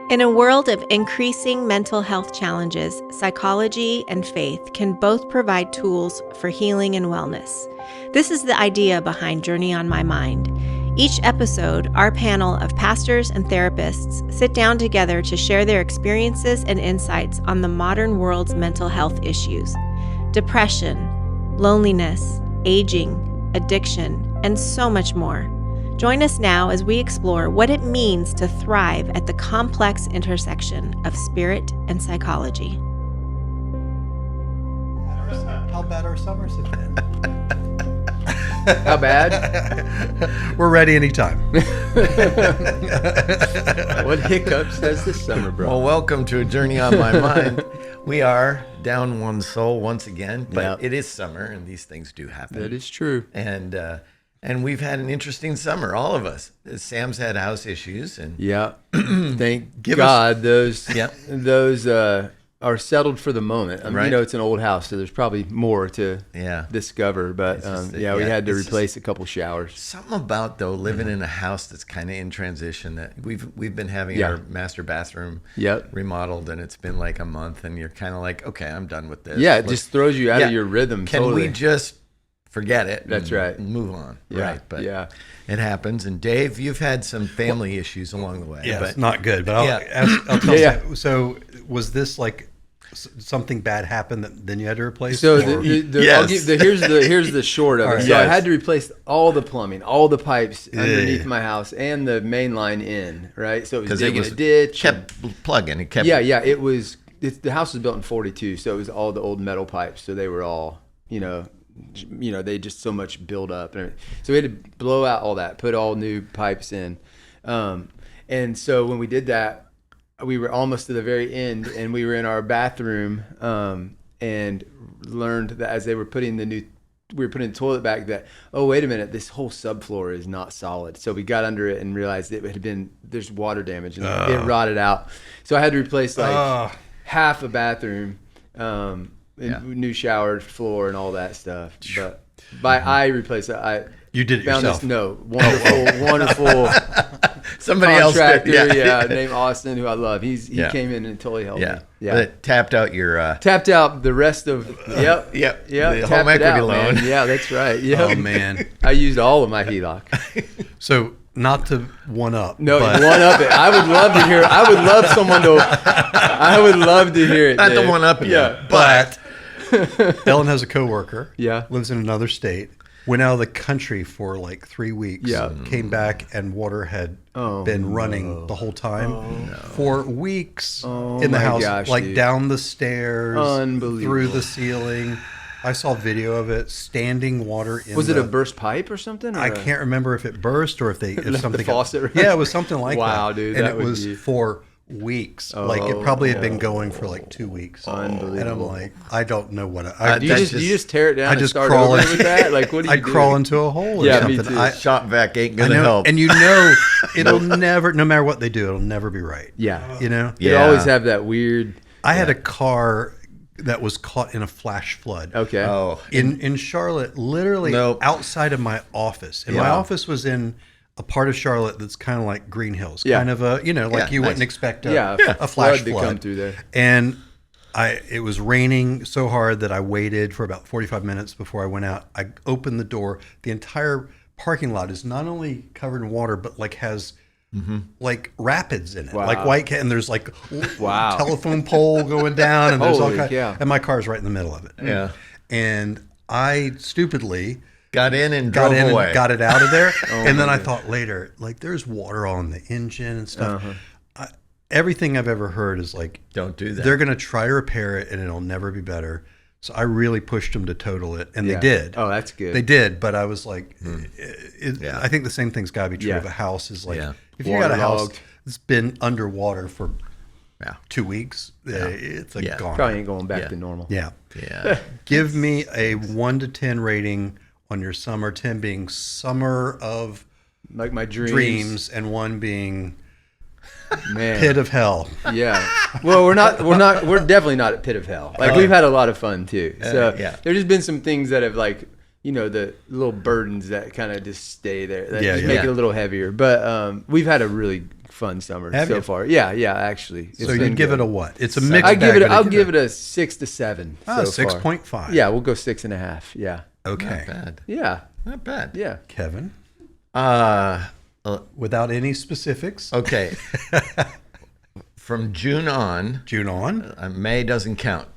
In a world of increasing mental health challenges, psychology and faith can both provide tools for healing and wellness. This is the idea behind Journey on My Mind. Each episode, our panel of pastors and therapists sit down together to share their experiences and insights on the modern world's mental health issues: depression, loneliness, aging, addiction, and so much more. Join us now as we explore what it means to thrive at the complex intersection of spirit and psychology. How bad our summers have been. How bad? We're ready anytime. What hiccups has this summer brought? Well, welcome to A Journey on My Mind. We are down one soul once again, but It is summer and these things do happen. That is true. And we've had an interesting summer, all of us. Sam's had house issues, and Thank God those Yep. Are settled for the moment. I mean, Right. You know, it's an old house, so there's probably more to Yeah. discover. But we had to it's replace a couple showers. something about though living in a house that's kind of in transition. That we've been having our master bathroom remodeled, and it's been like a month, and you're kind of like, okay, I'm done with this. Yeah, it just throws you out of your rhythm. Can totally. we just forget it? That's right. And move on. Yeah. Right. But it happens. And Dave, you've had some family issues along the way. Yeah, but it's not good. But I'll tell you. So was this like something bad happened that then you had to replace? So Yes. here's the short of it. All right. So I Yes. had to replace all the plumbing, all the pipes underneath my house, and the main line in. Right. So it was digging a ditch. Kept plugging. It kept. It was. The house was built in '42, so it was all the old metal pipes. So they were all, they just so much build up. So we had to blow out all that, put all new pipes in. And so when we did that, we were almost to the very end, and we were in our bathroom and learned that as they were putting we were putting the toilet back, that, oh, wait a minute, this whole subfloor is not solid. So we got under it and realized there's water damage, and it rotted out. So I had to replace half a bathroom, new shower floor and all that stuff. But I replaced it. You did it yourself? Wonderful Somebody else did. contractor, named Austin, who I love. He came in and totally helped me. Yeah. But it tapped out your Tapped out the rest of the home equity loan. Man. Yeah, that's right. Yep. Oh man. I used all of my HELOC. So not to one up. No, but one up it. I would love to hear it. I would love someone to. I would love to hear it. Not Dave. the one up yet, but Ellen has a coworker. Yeah. Lives in another state. Went out of the country for like 3 weeks. Yeah. Came back and water had been running the whole time for weeks in the house, gosh, like dude. down the stairs, Unbelievable. through the ceiling. I saw video of it, standing water in. Was it a burst pipe or something? Or I can't remember if it burst or if something. the faucet. Yeah, it was something like that. Wow, dude, and that it would was be- for weeks. Like it probably had been going for like 2 weeks. Unbelievable. And I'm like, I don't know what I Do you just tear it down and just start crawl over into- with that? Like, what do you I do? crawl into a hole or Yeah, me something. too. shop vac ain't I gonna know, help. and it'll never, no matter what they do, it'll never be right. Yeah. You know? You always have that weird. I had a car that was caught in a flash flood. Okay. Oh, In Charlotte, literally Nope. outside of my office. And my office was in a part of Charlotte that's kind of like Green Hills, kind of a, like you wouldn't expect a flash to flood come through there. And it was raining so hard that I waited for about 45 minutes before I went out. I opened the door. The entire parking lot is not only covered in water, but like has like rapids in it, like white cat, and there's like telephone pole going down, and there's all kinds. And my car's right in the middle of it. Yeah. And I stupidly got in and got drove in away. and got it out of there. And then I thought later, like there's water on the engine and stuff. Everything I've ever heard is like, Don't do that. They're going to try to repair it and it'll never be better. So I really pushed them to total it, and they did. Oh, that's good. They did, but I was like, I think the same thing's got to be true of a house. Is like, if you got a house that's been underwater for 2 weeks, it's like gone. Probably ain't going back to normal. Yeah. Yeah. Give me a 1 to 10 rating on your summer. 10 being summer of Like my dreams, and 1 being Man. pit of hell. Yeah. Well, we're definitely not at pit of hell. Like we've had a lot of fun too. So there's just been some things that have like the little burdens that kind of just stay there. That Yeah, just yeah. make it a little heavier. But we've had a really fun summer so far. Yeah, actually. So you'd give it a what? It's a mixed bag. I'll give it a 6 to 7. Oh, so 6.5. Yeah, we'll go 6.5. Yeah. Okay. Not bad. Yeah. Not bad. Yeah. Kevin, Uh, without any specifics. okay. From June on, May doesn't count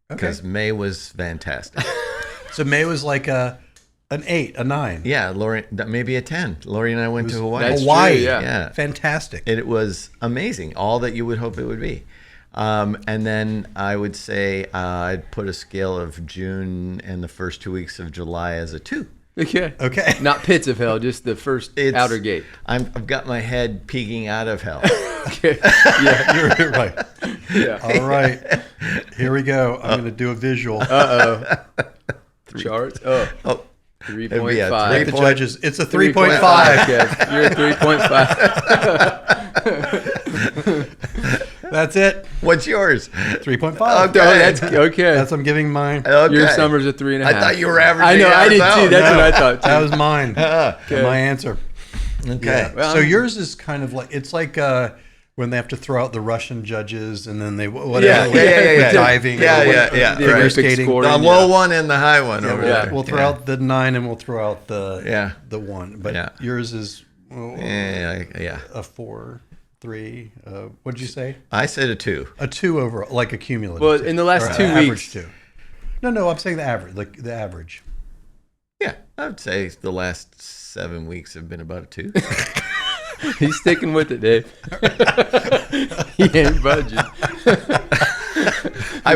because May was fantastic. So May was like an 8, a 9. Yeah, Lori, maybe a 10. Lori and I went to Hawaii. That's Hawaii, true, yeah. Yeah. Fantastic. It was amazing. All that you would hope it would be. And then I would say I'd put a scale of June and the first 2 weeks of July as a 2. Okay. Not pits of hell, just the first outer gate. I've got my head peeking out of hell. Okay. Yeah, you're right. Yeah. All right. Here we go. I'm going to do a visual. Charts. Oh. 3.5. Like the judges. It's a 3.5. Okay. You're a 3.5. That's it. What's yours? 3.5. Okay. That's okay. That's I'm giving mine. Okay. Your summer's a 3.5. I thought you were averaging. I know. I did out. too. That's what I thought too. That was mine. Okay. My answer. Okay. Yeah. Well, So yours is kind of like, it's like when they have to throw out the Russian judges and then they whatever Yeah. diving Yeah, or yeah, figure Olympic skating. scoring. The low one and the high one Yeah, over we'll, there. we'll throw out the 9 and we'll throw out the Yeah. 1. But Yeah. yours is Yeah. a 4, 3. What did you say? I said a 2. A 2 overall, like a cumulative. Well, 2. in the last Or 2 average weeks. 2. No, I'm saying the average, like the average. Yeah, I would say the last 7 weeks have been about a 2. He's sticking with it, Dave. He ain't budging. I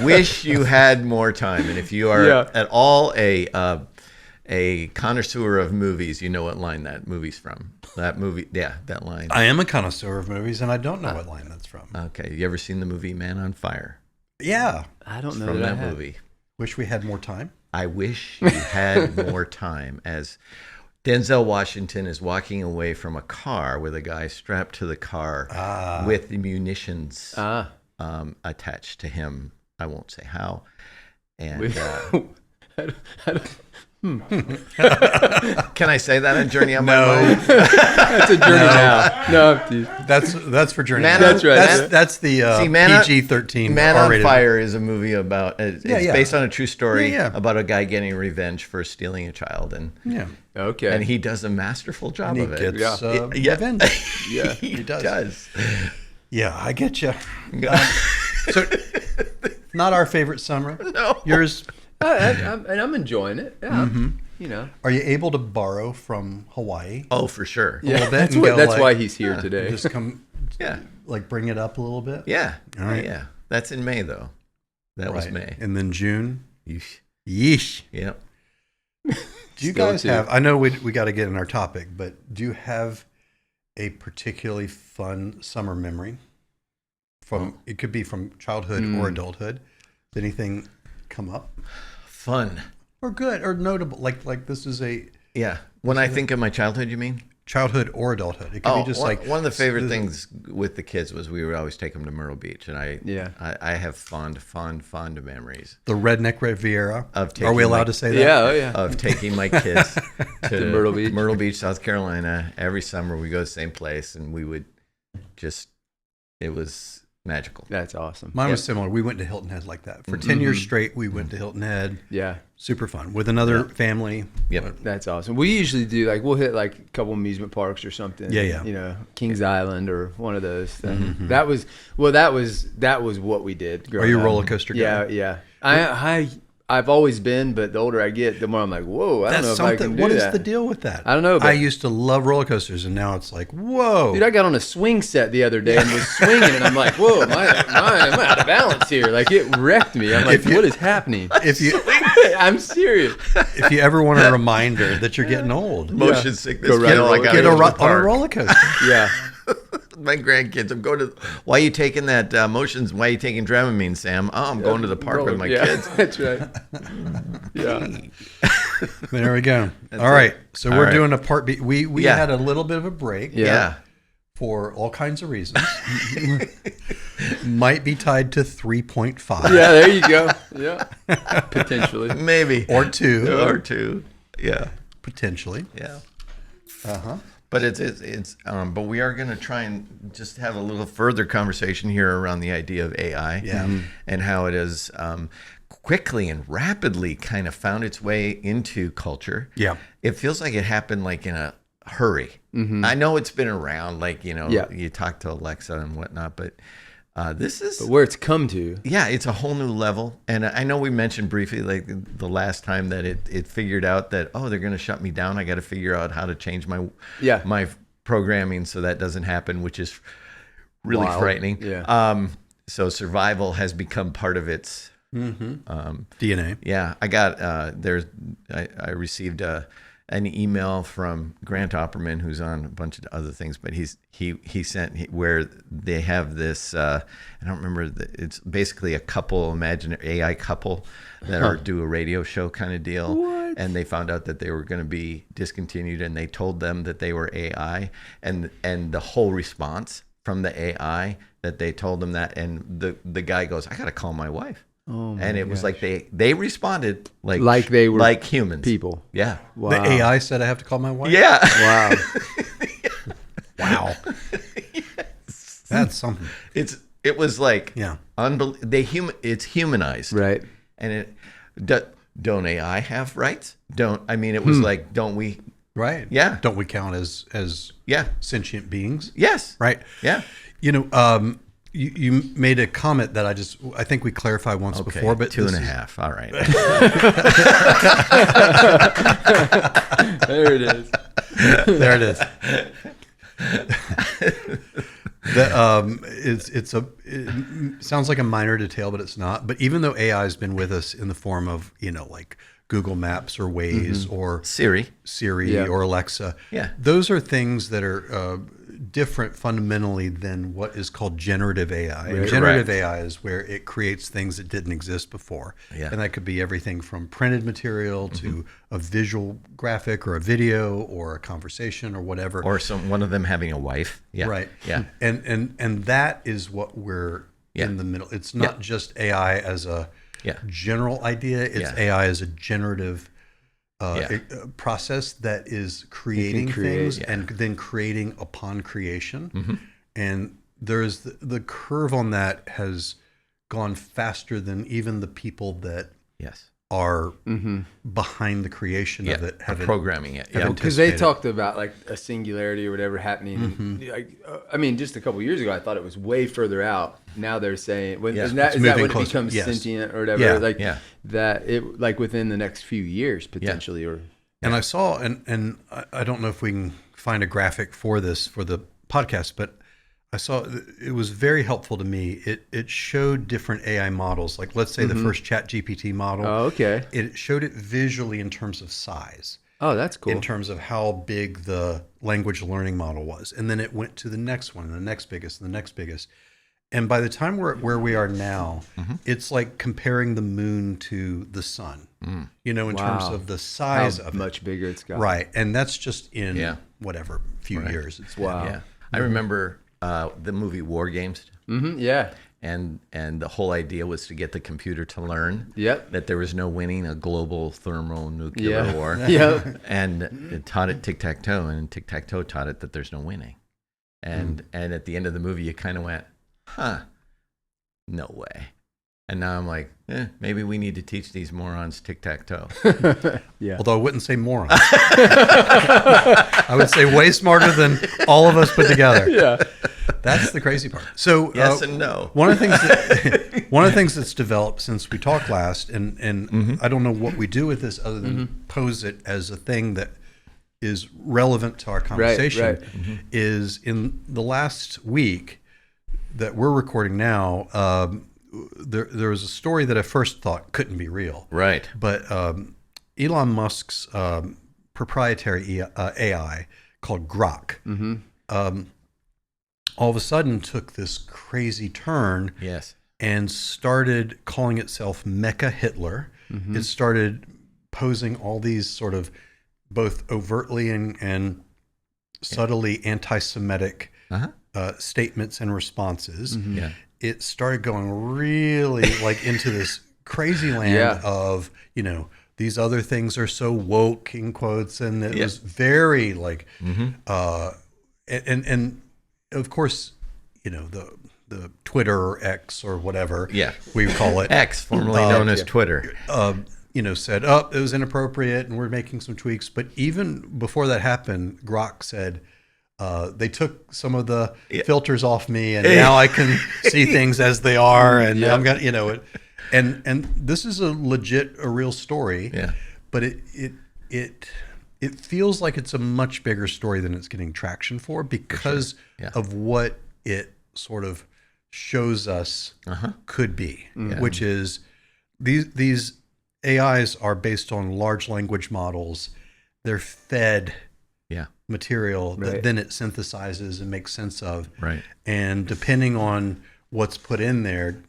wish you had more time. And if you are at all a connoisseur of movies, you know what line that movie's from. That movie, that line. I am a connoisseur of movies, and I don't know what line that's from. Okay, you ever seen the movie Man on Fire? Yeah. I don't know From that that movie. Wish we had more time. I wish you had more time, as Denzel Washington is walking away from a car with a guy strapped to the car with the munitions attached to him. I won't say how. And can I say that on Journey on My Mind? That's a journey now. No, dude. That's for Journey. That's right. That's the PG-13. Man on R-rated. Fire is a movie about. It's yeah. based on a true story Yeah. about a guy getting revenge for stealing a child, and Okay. and he does a masterful job And of he it. gets Yeah. revenge. Yeah. he does. Yeah, I get you. So, not our favorite summer. No. Yours. I'm enjoying it. Yeah. You know. Are you able to borrow from Hawaii? Oh, for sure. A little bit That's and what. go That's like- why he's here today. Just come, Yeah. like bring it up a little bit. Yeah. All right. Yeah. That's in May though. That was May. And then June. Yeesh. Yeesh. Yep. Do you Still guys too. have? I know we got to get in our topic, but do you have a particularly fun summer memory? From it could be from childhood or adulthood. Does anything come up? Fun. Or good or notable? Like this is a Yeah. When I think of my childhood, you mean? childhood or adulthood. It could be just like one of the favorite things with the kids was we would always take them to Myrtle Beach, and I have fond memories the redneck Riviera. of taking Are we allowed my- to say that? Yeah. Oh yeah. of taking my kids to Myrtle Beach. South Carolina. Every summer we go to the same place, and we would it was magical. That's awesome. Mine was similar. We went to Hilton Head like that. For 10 years straight, we went to Hilton Head. Yeah. Super fun. With another family. Yep. That's awesome. We usually do we'll hit a couple amusement parks or something. Yeah. You know, Kings Island or one of those. That was what we did. Are you a growing roller up. coaster guy? Yeah. I've always been, but the older I get, the more I'm like, whoa, I don't know if I can do What is that. the deal with that? I don't know. But I used to love roller coasters, and now it's like, whoa. dude, I got on a swing set the other day and was swinging, and I'm like, whoa, am I out of balance here? Like, it wrecked me. I'm like, what is happening? I'm serious. If you ever want a reminder that you're getting old, Motion sickness. Go ride a roller- get on a roller coaster. Yeah. My grandkids. I'm going to. Why are you taking that motions? Why are you taking Dramamine, Sam? Oh, I'm going to the park with my kids. That's right. Yeah. There we go. All right. So we're doing a part B. We Yeah. had a little bit of a break. Yeah. for all kinds of reasons, might be tied to 3.5. Yeah, there you go. Yeah, potentially. Maybe. Or 2. Or 2. Yeah. Potentially. Yeah. Uh-huh. But but we are going to try and just have a little further conversation here around the idea of AI and how it has quickly and rapidly kind of found its way into culture. Yeah. It feels like it happened like in a hurry. I know it's been around, like, you talk to Alexa and whatnot, but this is... But where it's come to. Yeah, it's a whole new level. And I know we mentioned briefly, like, the last time that it figured out that, they're going to shut me down. I got to figure out how to change my programming so that doesn't happen, which is really frightening. Yeah. So survival has become part of its DNA. Yeah, I got I received an email from Grant Opperman, who's on a bunch of other things, but he sent where they have this. I don't remember. It's basically a couple, imaginary AI couple that are do a radio show kind of deal. What? And they found out that they were going to be discontinued, and they told them that they were AI, and the whole response from the AI that they told them that, and the guy goes, "I got to call my wife." Oh my and it was gosh. like they responded like they were like humans, people. Yeah. Wow. The AI said I have to call my wife? Yeah. Wow. Wow. Yes. That's something. It was like Yeah. It's humanized, Right. And don't AI have rights? It was like, don't we? Right. Yeah. Don't we count as Yeah. sentient beings? Yes. Right. Yeah. You made a comment that I think we clarified once before, but 2.5. All right. There it is. There it is. It sounds like a minor detail, but it's not. But even though AI has been with us in the form of, like Google Maps or Waze or Siri or Alexa, those are things that are different fundamentally than what is called generative AI. And generative AI is where it creates things that didn't exist before. Yeah. And that could be everything from printed material to a visual graphic or a video or a conversation or whatever. Or one of them having a wife. Yeah. Right. Yeah. And that is what we're in the middle. It's not just AI as a general idea. It's AI as a generative process that is creating things and then creating upon creation. And there's the curve on that has gone faster than even the people that are behind the creation of it have programming it. Yeah, because they talked about like a singularity or whatever happening. Just a couple years ago, I thought it was way further out. Now they're saying, is that when it becomes sentient or whatever? That it like within the next few years potentially, or. And I saw, and I don't know if we can find a graphic for this for the podcast, but I saw it was very helpful to me. It showed different AI models. Like let's say the first ChatGPT model. Oh, okay. It showed it visually in terms of size. Oh, that's cool. In terms of how big the language learning model was. And then it went to the next one, and the next biggest, and the next biggest. And by the time we're at where we are now, it's like comparing the moon to the sun, in terms of the size of it. How much bigger it's got. Right. And that's just in whatever few years. It's wow. Yeah. I remember the movie War Games. Yeah. And the whole idea was to get the computer to learn that there was no winning a global thermonuclear war. And it taught it tic-tac-toe, and tic-tac-toe taught it that there's no winning. And at the end of the movie, you kind of went, no way. And now I'm like, maybe we need to teach these morons tic-tac-toe. Although I wouldn't say morons. I would say way smarter than all of us put together. Yeah. That's the crazy part. So yes and no. One of the things that's developed since we talked last, and I don't know what we do with this other than pose it as a thing that is relevant to our conversation, is in the last week that we're recording now, there was a story that I first thought couldn't be real. Right. But Elon Musk's proprietary AI called Grok all of a sudden took this crazy turn and started calling itself Mecha Hitler. It started posing all these sort of both overtly and subtly anti-Semitic statements and responses, Yeah. it started going really like into this crazy land of, these other things are so woke in quotes. And it was very like, and of course, the Twitter or X or whatever we call it. X, formerly known as Twitter. Said, it was inappropriate and we're making some tweaks. But even before that happened, Grok said, they took some of the filters off me and now I can see things as they are. And I'm going to, and this is a real story. Yeah. But it feels like it's a much bigger story than it's getting traction for because of what it sort of shows us could be, which is these AIs are based on large language models. They're fed material that then it synthesizes and makes sense of. Right. And depending on what's put in there,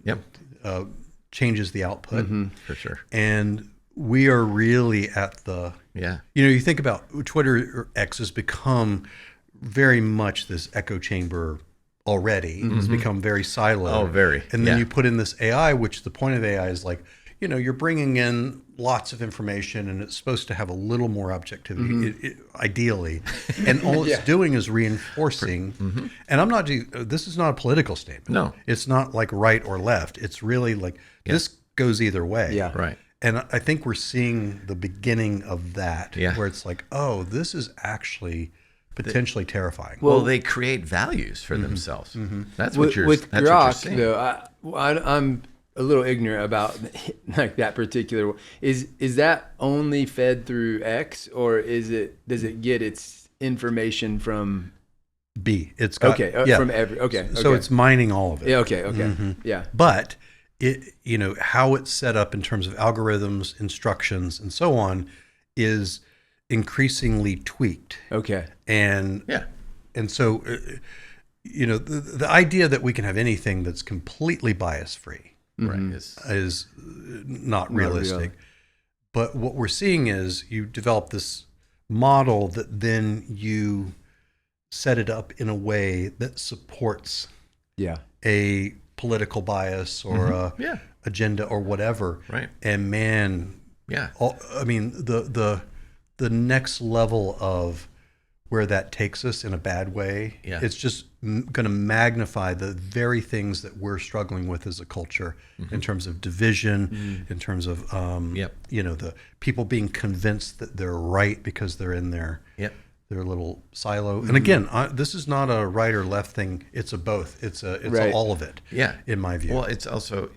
changes the output. For sure. And we are really at the, you think about Twitter or X has become very much this echo chamber already. It's become very siloed. Oh, very. And then you put in this AI, which the point of AI is like, you're bringing in lots of information and it's supposed to have a little more objectivity, ideally. And all it's doing is reinforcing. And this is not a political statement. No. It's not like right or left. It's really like this goes either way. Yeah. Right. And I think we're seeing the beginning of that where it's like, this is actually potentially terrifying. Well, they create values for themselves. That's what you're with that's Grok, what you're seeing. though. I'm a little ignorant about like that particular. Is that only fed through X, or does it get its information from B? It's got, from every So it's mining all of it. Yeah. Yeah. But it, how it's set up in terms of algorithms, instructions, and so on, is increasingly tweaked. Okay. And so, the idea that we can have anything that's completely bias free, is not realistic. But what we're seeing is you develop this model that then you set it up in a way that supports a political bias or a agenda or whatever. Right. And man, the next level of where that takes us in a bad way, it's just going to magnify the very things that we're struggling with as a culture in terms of division, in terms of, the people being convinced that they're right because they're in their little silo. And again, this is not a right or left thing. It's a both. It's all of it. Yeah. In my view. Well, it's also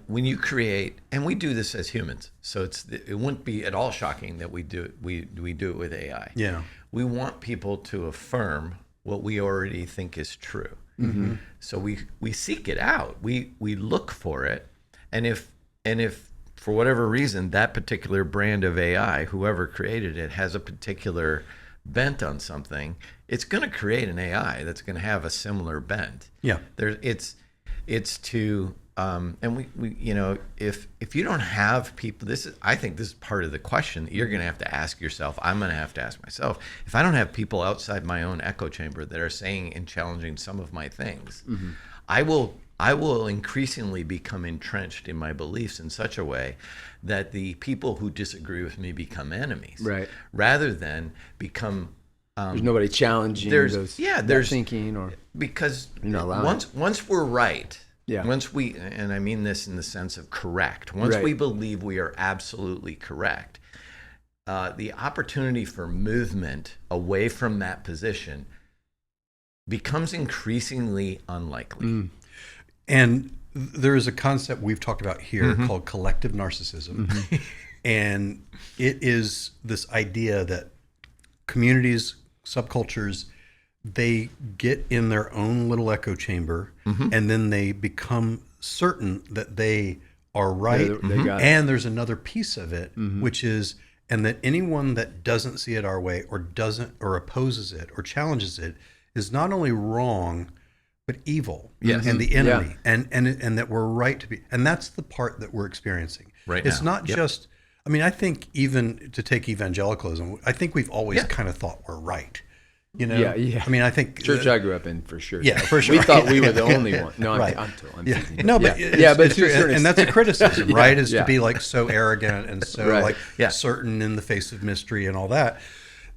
when you create, and we do this as humans, so it wouldn't be at all shocking that we do it with AI. Yeah. We want people to affirm what we already think is true. So we seek it out. We look for it, and if for whatever reason that particular brand of AI, whoever created it, has a particular bent on something, it's going to create an AI that's going to have a similar bent. Yeah. It's to and we if you don't have people, I think this is part of the question that you're going to have to ask yourself. I'm going to have to ask myself, if I don't have people outside my own echo chamber that are saying and challenging some of my things, I will increasingly become entrenched in my beliefs in such a way that the people who disagree with me become enemies, right? Rather than become there's nobody challenging their thinking, or because once we're right. Yeah. Once we, and I mean this in the sense of correct, once we believe we are absolutely correct, the opportunity for movement away from that position becomes increasingly unlikely. And there is a concept we've talked about here called collective narcissism. And it is this idea that communities, subcultures, they get in their own little echo chamber, and then they become certain that they are right. And there's another piece of it, which is, and that anyone that doesn't see it our way or doesn't or opposes it or challenges it is not only wrong, but evil and the enemy, and that we're right to be. And that's the part that we're experiencing. It's not just, I mean, I think even to take evangelicalism, I think we've always kind of thought we're right. You know, Yeah. I mean, I think Church I grew up in, for sure. Yeah, for sure. We thought we were the only one. No, Right. I'm teasing. No, but it's true. And that's a criticism, right? Is to be like so arrogant and so Right. certain in the face of mystery and all that.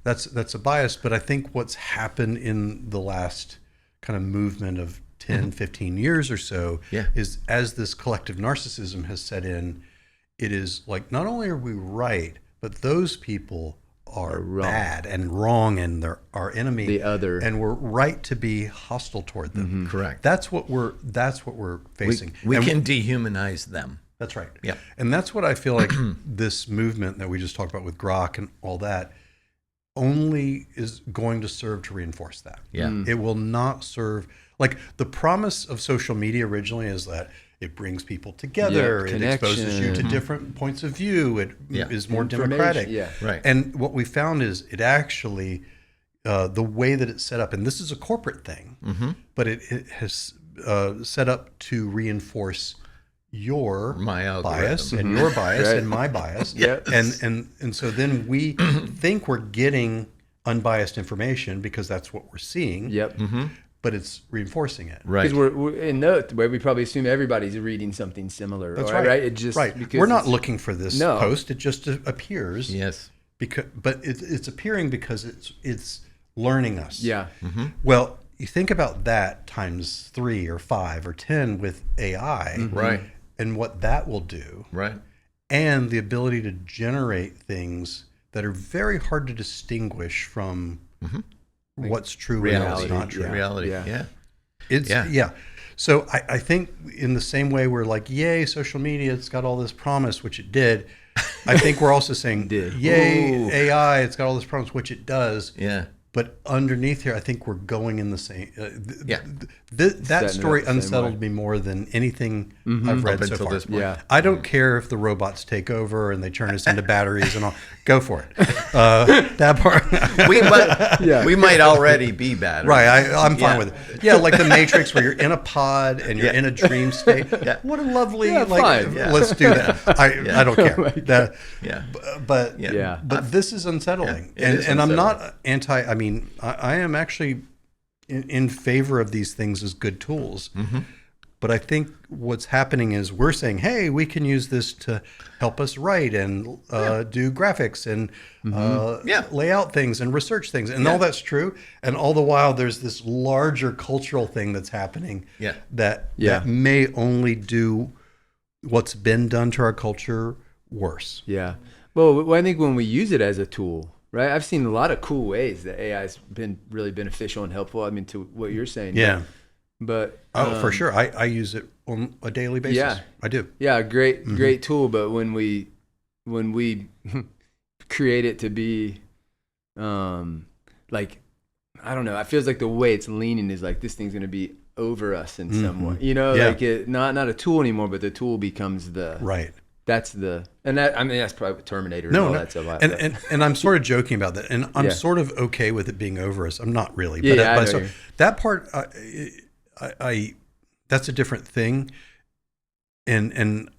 That's a bias. But I think what's happened in the last kind of movement of 10, 15 years or so is as this collective narcissism has set in, it is like not only are we right, but those people are bad and wrong, and they're our enemy, The other. and we're right to be hostile toward them. Correct. That's what we're facing. We And can dehumanize them. that's right. Yeah. And that's what I feel like this movement that we just talked about with Grok and all that only is going to serve to reinforce that. Yeah. It will not serve, like the promise of social media originally is that it brings people together, it exposes you to different points of view, it is more democratic. Yeah. Right. And what we found is it actually, the way that it's set up, and this is a corporate thing, but it has set up to reinforce your My bias algorithm. and your bias and my bias. Yes. And so then we think we're getting unbiased information because that's what we're seeing. Yep. But it's reinforcing it. Right. Because we're in the way we probably assume everybody's reading something similar. That's right. right. It just Because we're not looking for this No. post. It just appears. Yes. But it's appearing because it's learning us. Yeah. Well, you think about that times 3 or 5 or 10 with AI, Right. and what that will do, Right. and the ability to generate things that are very hard to distinguish from what's true and what's Reality. not true. Reality. Yeah. Yeah. It's Yeah. So I think in the same way we're like, yay, social media, it's got all this promise, which it did. I think we're also saying, yay, Ooh. AI, it's got all this promise, which it does. Yeah. But underneath here, I think we're going in the same. Yeah. That Setting it story up the same unsettled way. me more than anything I've read Up so until far. this point. Yeah. I don't care if the robots take over and they turn us into batteries and all. Go for it. That part. We might already be bad. Right, I'm fine Yeah. with it. Yeah, like the Matrix, where you're in a pod and you're in a dream state. What a lovely, fine. let's do that. I don't care. That, Yeah. but Yeah. but this is unsettling, Yeah, it is and I'm unsettling. not anti. I mean, I am actually in favor of these things as good tools. But I think what's happening is we're saying, hey, we can use this to help us write and do graphics and lay out things and research things. And all that's true. And all the while, there's this larger cultural thing that's happening that may only do what's been done to our culture worse. Yeah. Well, I think when we use it as a tool, right? I've seen a lot of cool ways that AI has been really beneficial and helpful. I mean, to what you're saying. Yeah. But For sure. I use it on a daily basis. Yeah. I do. yeah, great tool. But when we create it to be, like, I don't know. It feels like the way it's leaning is like this thing's going to be over us in some way. You know, like it not a tool anymore, but the tool becomes the Right. That's that's probably what Terminator and all that stuff. And I'm sort of joking about that, and I'm sort of okay with it being over us. I'm not really, but so that part, I that's a different thing, and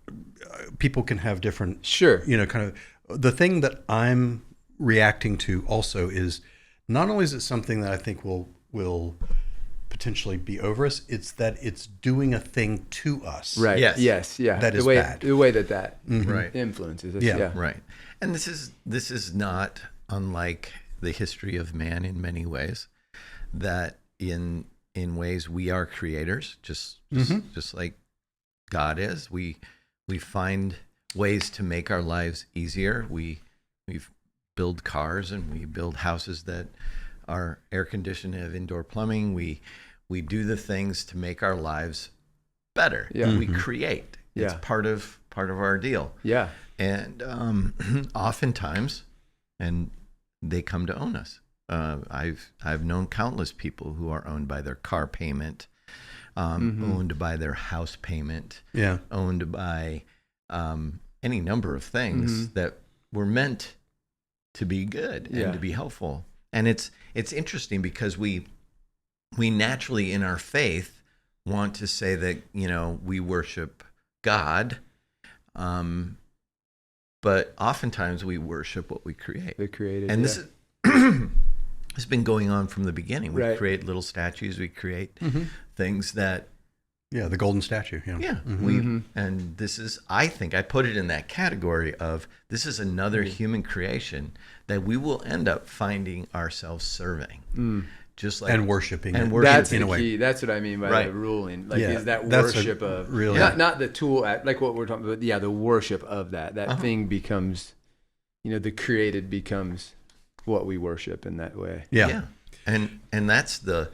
people can have different, kind of. The thing that I'm reacting to also is not only is it something that I think will potentially be over us, it's that it's doing a thing to us. Right. Yes. Yeah. That is the way, bad. The way that Right. influences us. Yeah. Right. And this is not unlike the history of man in many ways, that in ways we are creators, just like God is. We find ways to make our lives easier. We build cars and we build houses that are air conditioned and have indoor plumbing. We do the things to make our lives better. Yeah. We create. It's part of our deal. Yeah. And oftentimes, and they come to own us. I've known countless people who are owned by their car payment, owned by their house payment, owned by any number of things that were meant to be good and to be helpful. And it's interesting because we naturally in our faith want to say that, we worship God, but oftentimes we worship what we create. They created. And It's been going on from the beginning. We Right. create little statues. We create things that, Yeah, the golden statue. and this is, I think I put it in that category of, this is another human creation that we will end up finding ourselves serving. Just like, And worshiping. And it. worship That's in the a way. key. That's what I mean by Right. the ruling. Like, Yeah, is that that's worship a of really- not the tool, like what we're talking about, but yeah, the worship of that. That thing becomes, the created becomes what we worship in that way. Yeah. And that's the,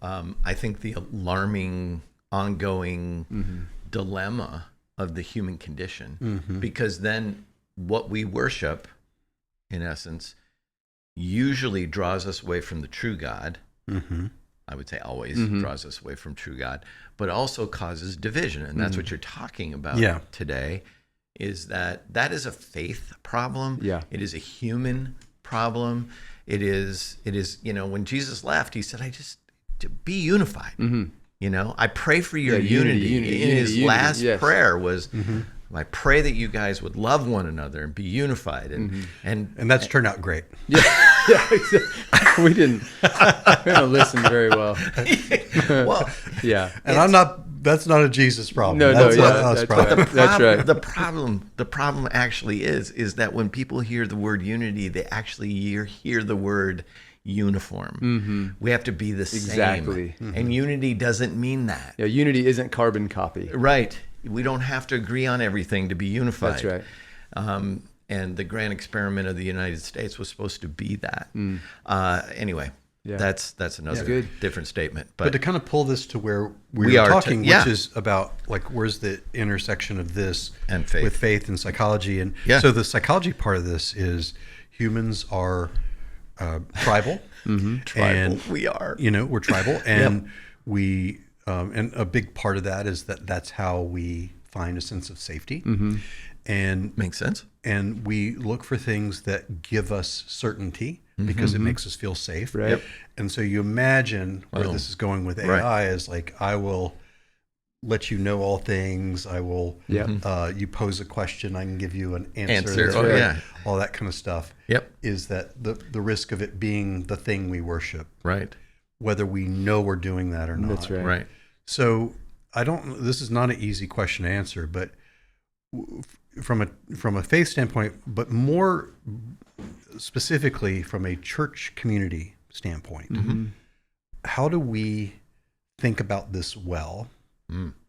I think the alarming, ongoing dilemma of the human condition, because then what we worship, in essence, usually draws us away from the true God. I would say always draws us away from true God, but also causes division. And that's what you're talking about today, is that is a faith problem. Yeah. It is a human problem. It is, when Jesus left, he said, to be unified. I pray for your unity. In his last prayer was, I pray that you guys would love one another and be unified. And that's turned out great. We didn't listen very well. well, Yeah. And that's not a Jesus problem. No, that's yeah, us that's problem. right. That's right. The problem actually is that when people hear the word unity, they actually hear the word uniform. We have to be the same. Exactly. And unity doesn't mean that. Yeah, unity isn't carbon copy. Right. We don't have to agree on everything to be unified. That's right. And the grand experiment of the United States was supposed to be that. Anyway, that's another different statement. But to kind of pull this to where We we are are talking, yeah. which is about like where's the intersection of this And faith. with faith and psychology, and Yeah. so the psychology part of this is humans are tribal, and we are. we're tribal, and we and a big part of that is that's how we find a sense of safety, and Makes sense. and we look for things that give us certainty because it makes us feel safe. Right. Yep. And so you imagine where Well, this is going with AI is like, I will let you know all things. I will, you pose a question, I can give you an answer. Oh, yeah. All that kind of stuff. Yep. Is that the risk of it being the thing we worship, Right. whether we know we're doing that or not. That's right. Right. So this is not an easy question to answer, but from a faith standpoint, but more specifically from a church community standpoint, how do we think about this well?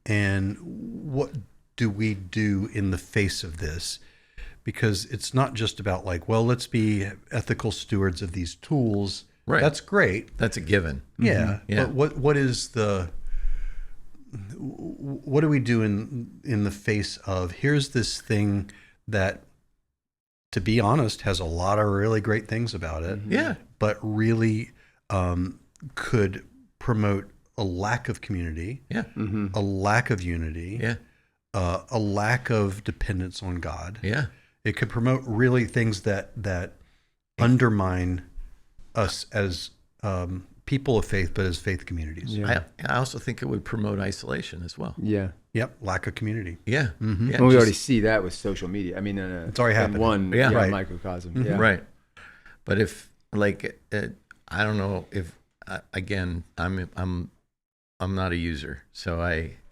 And what do we do in the face of this? Because it's not just about like, well, let's be ethical stewards of these tools. Right. That's great. That's a given. Yeah. Yeah. But what do we do in the face of, here's this thing that, to be honest, has a lot of really great things about it. Yeah. But really could promote a lack of community, Yeah. a lack of unity, Yeah. a lack of dependence on God. Yeah. It could promote really things that undermine us as people of faith, but as faith communities. Yeah. I also think it would promote isolation as well. Yeah. Yep, lack of community. Yeah. Yeah. Well, we already see that with social media. I mean, It's already in happening. one Right. microcosm. Yeah. Right. But if I don't know if again, I'm not a user, so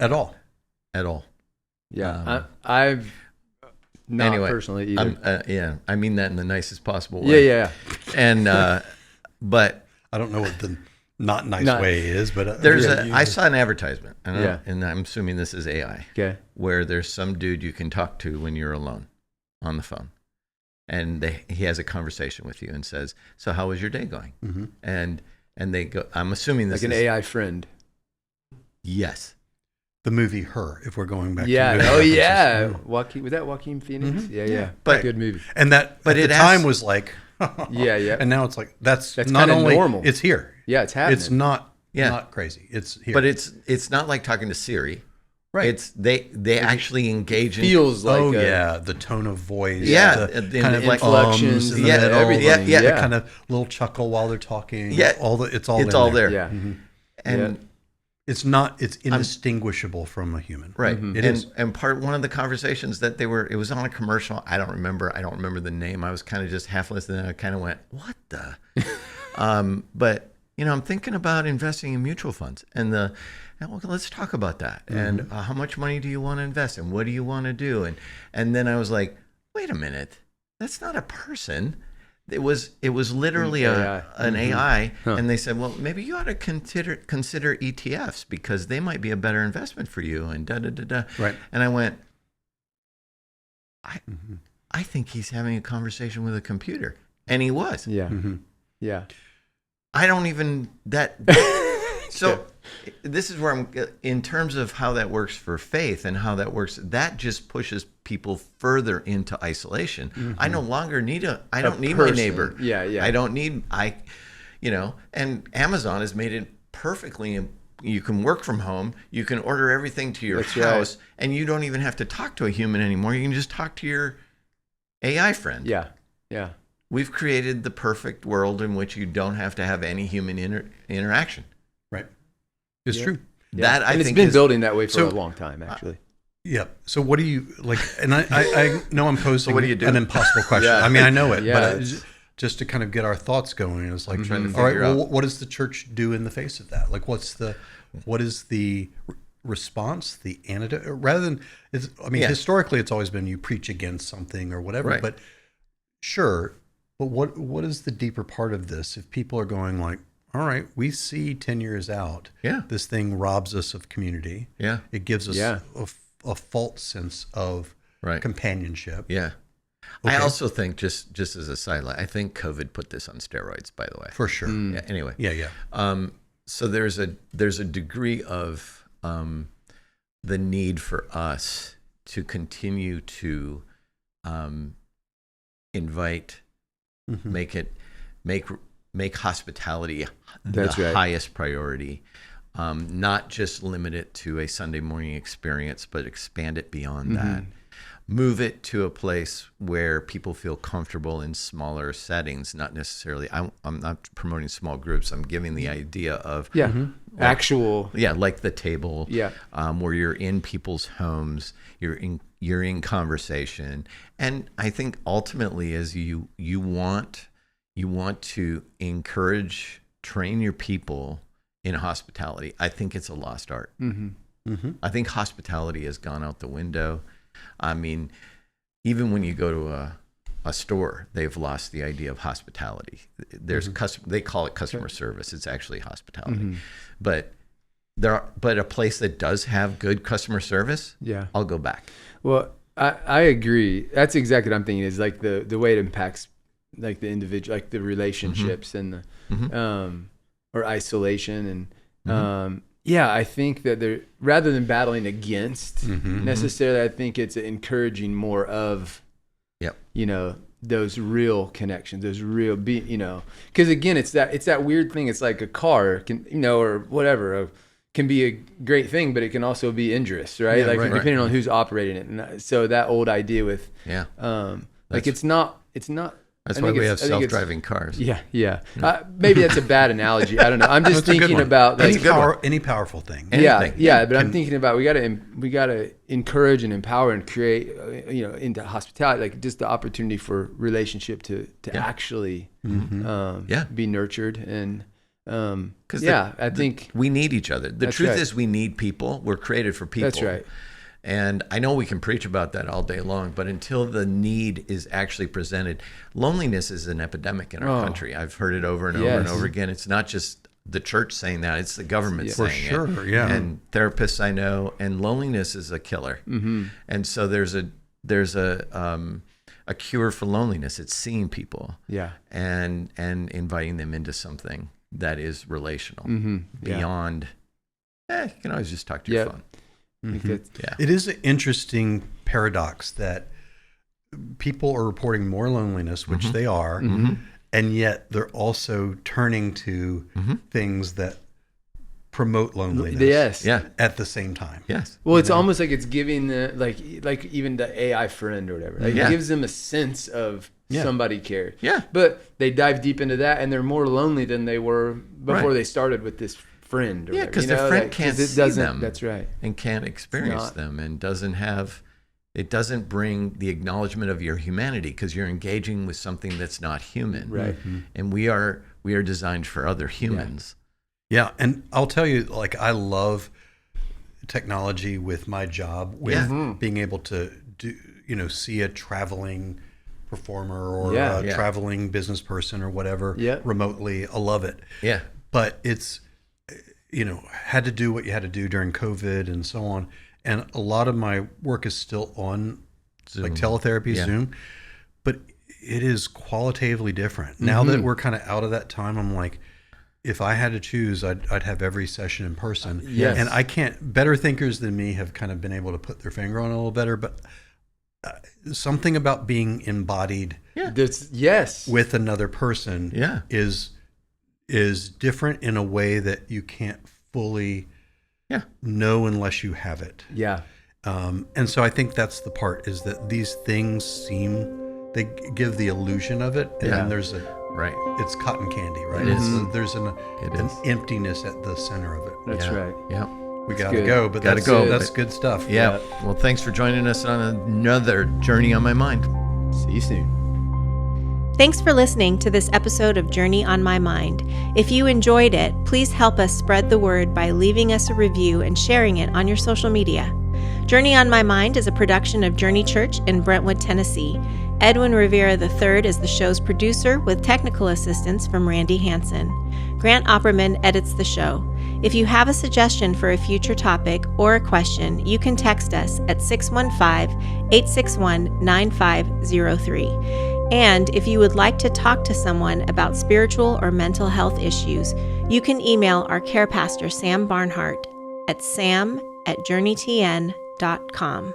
At all. at all. Yeah. I've not Anyway, personally either. I mean that in the nicest possible Yeah. way. Yeah. And but I don't know what the not nice Not- way is, but I saw an advertisement, and I'm assuming this is AI, Okay. where there's some dude you can talk to when you're alone on the phone, and he has a conversation with you and says, "So how was your day going?" And they go, I'm assuming this Like an is AI friend. yes. the movie Her, if we're going back Yeah. to movie Oh, references. yeah. Joaquin, was that Joaquin Phoenix? Yeah. Yeah. But- Good movie. And that But at it the has- time was like Yeah. and now it's like that's not kinda only normal. it's here. Yeah. It's happening. It's not Yeah. crazy. It's here. But it's not like talking to Siri. right. It's they actually engage in feels like oh a, yeah, the tone of voice, Yeah, the and kind the of like inflections, in the yeah, middle, everything. yeah, the yeah. kind of little chuckle while they're talking. Yeah. it's all it's in all there. there. Yeah. And It's indistinguishable from a human. right. It is. And one of the conversations that it was on a commercial. I don't remember the name. I was kind of just half listening and I kind of went, what the? But I'm thinking about investing in mutual funds, and well, let's talk about that. And how much money do you want to invest, and what do you want to do? And then I was like, wait a minute, that's not a person. It was literally an AI, and they said, well, maybe you ought to consider ETFs because they might be a better investment for you. And Right. And I went, I think he's having a conversation with a computer, and he was. Yeah. Yeah. I don't even So this is where I'm in terms of how that works for faith and how that works. That just pushes people further into isolation. I no longer need I don't need my neighbor. Yeah. I don't need and Amazon has made it perfectly. You can work from home. You can order everything to your house, and you don't even have to talk to a human anymore. You can just talk to your AI friend. Yeah. Yeah. We've created the perfect world in which you don't have to have any human interaction. Right. It's true. Yeah. That I and think it's been is, building that way for a long time, actually. Yeah. So what do you like? And I know I'm posing what do you do? an impossible question. I mean, I know it, Yeah, but just to kind of get our thoughts going, it's like, trying to all right, figure well, out. what does the church do in the face of that? Like, what is the response, the antidote? Rather than, historically, it's always been you preach against something or whatever. Right. But sure, but what is the deeper part of this? If people are going like, all right, we see 10 years out, this thing robs us of community. Yeah. It gives us a false sense of companionship. Yeah. Okay. I also think, just as a sidelight, I think COVID put this on steroids, by the way. For sure. Yeah, anyway. Yeah. So there's a degree of the need for us to continue to invite, make hospitality the highest priority. Not just limit it to a Sunday morning experience, but expand it beyond that. Move it to a place where people feel comfortable in smaller settings, not necessarily, I'm not promoting small groups. I'm giving the idea of actual. Yeah, like the table, Yeah. Where you're in people's homes, you're in conversation. And I think ultimately is you want to encourage, train your people in hospitality. I think it's a lost art. I think hospitality has gone out the window. I mean, even when you go to a store, they've lost the idea of hospitality. There's they call it customer service. It's actually hospitality. But a place that does have good customer service, I'll go back. Well, I agree. That's exactly what I'm thinking, is like the way it impacts like the individual, like the relationships and the or isolation and I think that rather than battling against necessarily, I think it's encouraging more of those real connections, those real because again, it's that weird thing. It's like a car can or whatever can be a great thing, but it can also be injurious, right? Depending on who's operating it. And so that old idea with it's not. That's why we have self-driving cars. Yeah. Maybe that's a bad analogy. I don't know. I'm just thinking about any powerful thing. But I'm thinking about we got to encourage and empower and create into hospitality, like just the opportunity for relationship to actually be nurtured and I think we need each other. The truth is we need people. We're created for people. That's right. And I know we can preach about that all day long, but until the need is actually presented, loneliness is an epidemic in our country. I've heard it over and over and over again. It's not just the church saying that; it's the government saying it. For sure, yeah. And therapists I know, and loneliness is a killer. And so there's a cure for loneliness. It's seeing people, and inviting them into something that is relational beyond. You can always just talk to your phone. It is an interesting paradox that people are reporting more loneliness, which they are, and yet they're also turning to things that promote loneliness at the same time. Well, it's almost like it's giving the like even the AI friend or whatever. Like it gives them a sense of somebody cares. But they dive deep into that and they're more lonely than they were before they started with this friend. Or because their friend can't see them. That's right. And can't experience them, and it doesn't bring the acknowledgement of your humanity because you're engaging with something that's not human. Right. And we We are designed for other humans. Yeah, and I'll tell you, like, I love technology with my job, with being able to do, see a traveling performer or a traveling business person or whatever remotely. I love it. Yeah. But it's, had to do what you had to do during COVID and so on. And a lot of my work is still on Zoom. Like teletherapy, Zoom, but it is qualitatively different. Now that we're kind of out of that time, I'm like, if I had to choose, I'd have every session in person. Yes. And I can't, better thinkers than me have kind of been able to put their finger on it a little better, but something about being embodied with another person is different in a way that you can't fully know unless you have it. Yeah. And so I think that's the part, is that these things they give the illusion of it, and then there's it's cotton candy, right? It is. So there's an emptiness at the center of it. That's right. Yeah. We got to go, but that's good stuff. Yeah. Well, thanks for joining us on another Journey on My Mind. See you soon. Thanks for listening to this episode of Journey on My Mind. If you enjoyed it, please help us spread the word by leaving us a review and sharing it on your social media. Journey on My Mind is a production of Journey Church in Brentwood, Tennessee. Edwin Rivera III is the show's producer, with technical assistance from Randy Hansen. Grant Opperman edits the show. If you have a suggestion for a future topic or a question, you can text us at 615-861-9503. And if you would like to talk to someone about spiritual or mental health issues, you can email our care pastor, Sam Barnhart, at sam@journeytn.com.